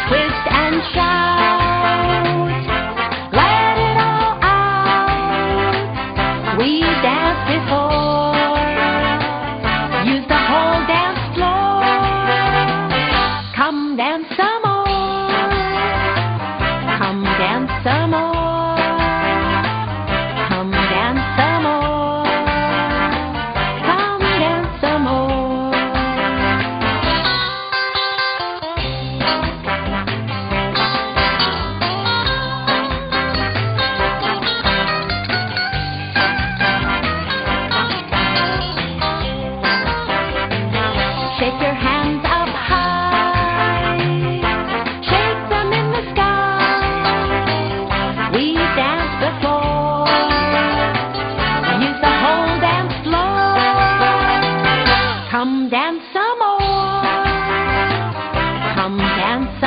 twist and shout. Let it all out. We danced before. Use the whole dance floor. Come dance some more. Come dance some more. Come dance some more. Come dance some more. Shake your hands up high. Shake them in the sky. We danced before. Use the whole dance floor. Come dance some more. Come dance some more.